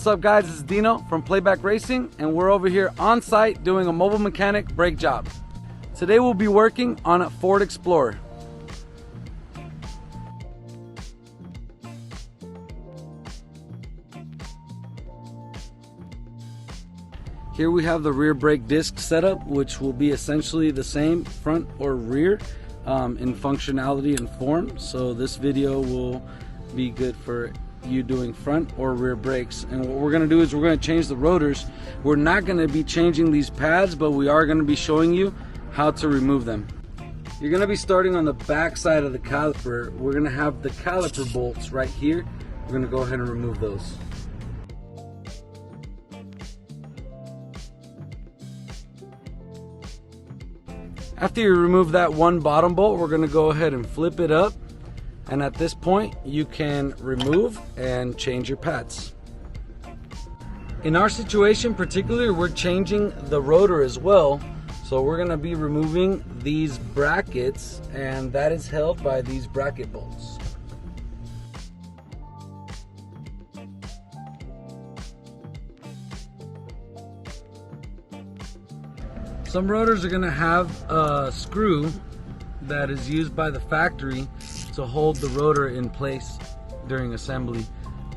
up guys, this is Dino from Playback Racing, and we're over here on site doing a mobile mechanic brake job. Today we'll be working on a Ford Explorer. Here we have the rear brake disc setup, which will be essentially the same front or rear in functionality and form. So this video will be good for you doing front or rear brakes. And what we're going to do is we're going to change the rotors. We're not going to be changing these pads, but we are going to be showing you how to remove them. You're going to be starting on the back side of the caliper. We're going to have the caliper bolts right here. We're going to go ahead and remove those. After you remove that one bottom bolt, we're going to go ahead and flip it up. And at this point, you can remove and change your pads. In our situation particularly, we're changing the rotor as well. So we're going to be removing these brackets, and that is held by these bracket bolts. Some rotors are going to have a screw that is used by the factory to hold the rotor in place during assembly.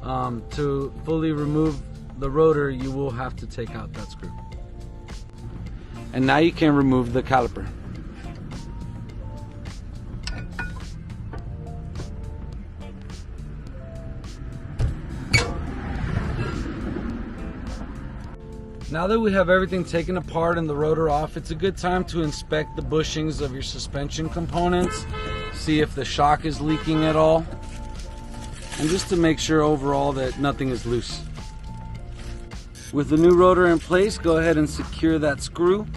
To fully remove the rotor, you will have to take out that screw. And now you can remove the caliper. Now that we have everything taken apart and the rotor off, it's a good time to inspect the bushings of your suspension components, see if the shock is leaking at all, and just to make sure overall that nothing is loose. With the new rotor in place, go ahead and secure that screw.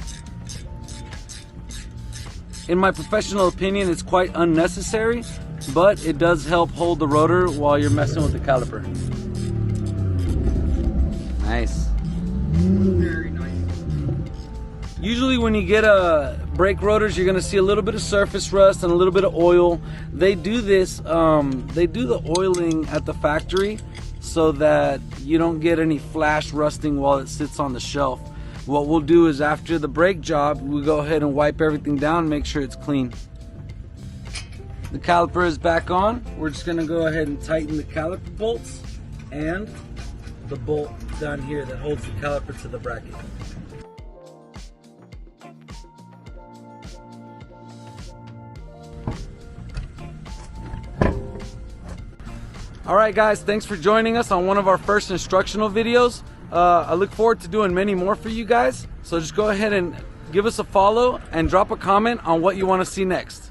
In my professional opinion, it's quite unnecessary, but it does help hold the rotor while you're messing with the caliper. Nice. Very nice. Usually when you get brake rotors, you're going to see a little bit of surface rust and a little bit of oil. They do this, they do the oiling at the factory so that you don't get any flash rusting while it sits on the shelf. What we'll do is after the brake job, we go ahead and wipe everything down and make sure it's clean. The caliper is back on. We're just going to go ahead and tighten the caliper bolts and the bolt down here that holds the caliper to the bracket. Alright guys, thanks for joining us on one of our first instructional videos. I look forward to doing many more for you guys, so just go ahead and give us a follow and drop a comment on what you want to see next.